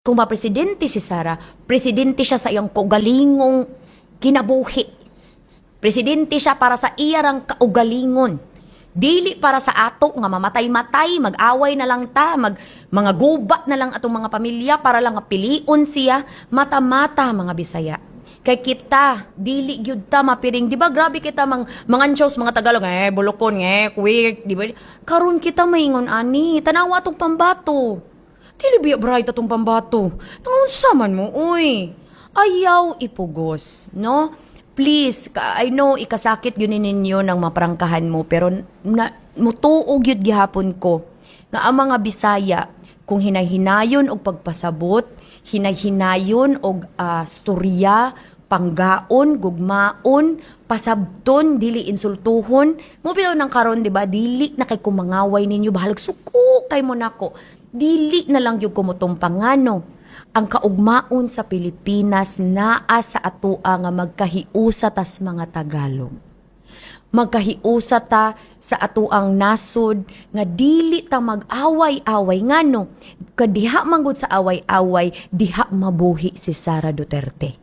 Kung mapresidente si Sara, presidente siya sa iyang kaugalingong kinabuhi. Presidente siya para sa iyarang kaugalingon. Dili para sa ato nga mamatay-matay, mag-away na lang ta, mga gubat na lang atong mga pamilya para lang piliun siya, mata-mata mga Bisaya. Kay kita, dili gyud ta mapiring. Di ba grabe kita mga shows, mga Tagalog, bulokon, queer, di ba? Karon kita maingon ani, tanawa atong pambato. Dili biya bright atong pambato. Nangunsa man mo, uy. Ayaw ipugos, no? Please, I know ikasakit yun ninyo ng maprangkahan mo, pero mutuog yun gihapon ko nga ang mga Bisaya, kung hinay-hinayon og pagpasabot, hinay-hinayon og storya, panggaon, gugmaon, pasabton, dili insultuhon. Mo bitaw nang karon, di ba? Dili na kay kumangaway ninyo, bahalag suko kay mo nako. Dili na lang yung kumutong pangano. Ang kaugmaon sa Pilipinas naa sa atua nga magkahiusa tas mga Tagalog. Magkahiusa ta sa atuang nasod nga dili ta mag-away-away ngano. Kadiha manggod sa away-away, diha mabuhi si Sara Duterte.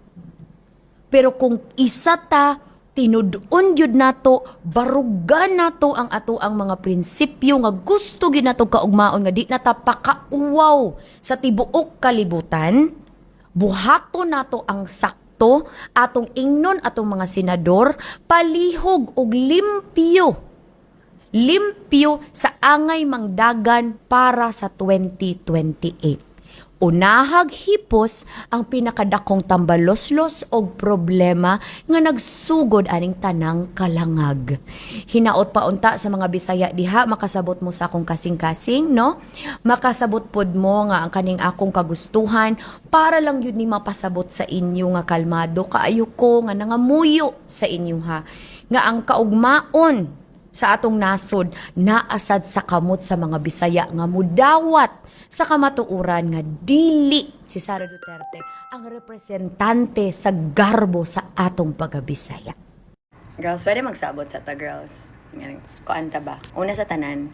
Pero kung isa ta, tinudon yun nato, barugan nato ang ato ang mga prinsipyo nga gusto ginato kaugmaon nga di na ta pakauwaw sa tibuok kalibutan, buhato nato ang sakto, atong ingnon atong mga senador, palihog og limpyo. Limpyo sa angay mangdagan para sa 2028. Unahag hipos ang pinakadakong tambaloslos og problema nga nagsugod aning tanang kalangag. Hinaot pa unta sa mga Bisaya diha, makasabot mo sa akong kasing-kasing, no? Makasabot pod mo nga ang kaning akong kagustuhan para lang yun ni mapasabot sa inyo nga kalmado kaayo ko nga nangamuyo sa inyo ha. Nga ang kaugmaon sa atong nasod naasad sa kamot sa mga Bisaya nga mudawat sa kamatuuran nga dili si Sara Duterte ang representante sa garbo sa atong pagabisaya. Girls, pwede magsabot sa ta, girls. Kuanta ba? Una sa tanan,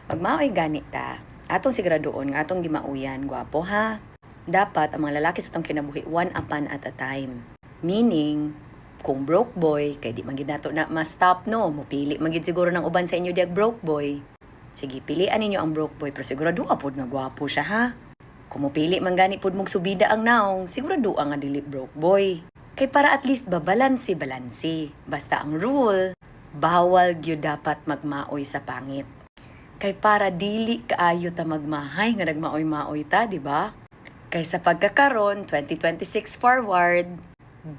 magmaoy ganit ta. Atong siguraduon nga atong gimauyan, gwapo ha. Dapat ang mga lalaki sa atong kinabuhi one upon at a time. Meaning, kung broke boy, kay di man gid nato na ma-stop no, mupili man gid siguro ng uban sa inyo diag broke boy. Sige, pilian ninyo ang broke boy, pero sigurado pod nga gwapo siya ha. Kung mupili man gani pod mong subida ang naong, sigurado nga dili broke boy. Kay para at least babalansi. Basta ang rule, bawal gyud dapat magmaoy sa pangit. Kay para dili kaayo ta magmahay nga nagmaoy-maoy ta, di ba? Kay sa pagkakaron 2026 forward,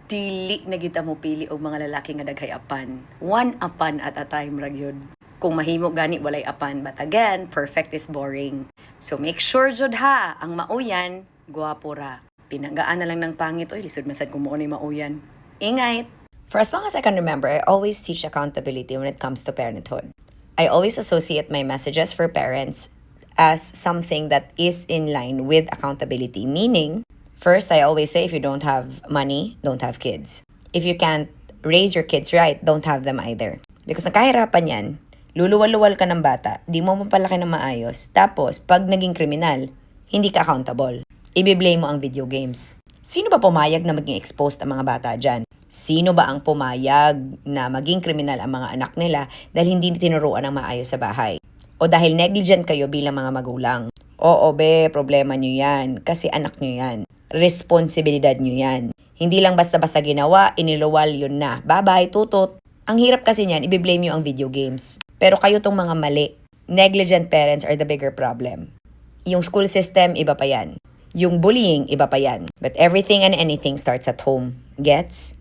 dili na kita mo pili og mga lalaki nga daghay apan. One apan at a time ra gyud. Kung mahimo gani walay apan, but again, perfect is boring. So make sure jud ha, ang mauyan, gwapo ra. Pinanggaan na lang ng pangit, oy lisod masad kung mo ni mauyan. Ingay! For as long as I can remember, I always teach accountability when it comes to parenthood. I always associate my messages for parents as something that is in line with accountability. Meaning, first, I always say if you don't have money, don't have kids. If you can't raise your kids right, don't have them either. Because nakahirapan yan, luluwal-luwal ka ng bata, di mo mapalaki ng maayos, tapos pag naging kriminal, hindi ka accountable. Ibiblame mo ang video games. Sino ba pumayag na maging exposed ang mga bata dyan? Sino ba ang pumayag na maging kriminal ang mga anak nila dahil hindi tinuruan ng maayos sa bahay? O dahil negligent kayo bilang mga magulang? Oo be, problema nyo yan, kasi anak nyo yan. Responsibilidad nyo yan. Hindi lang basta-basta ginawa, iniluwal yun na. Bye-bye, tutot. Ang hirap kasi niyan, ibiblame nyo ang video games. Pero kayo tong mga mali. Negligent parents are the bigger problem. Yung school system, iba pa yan. Yung bullying, iba pa yan. But everything and anything starts at home. Gets?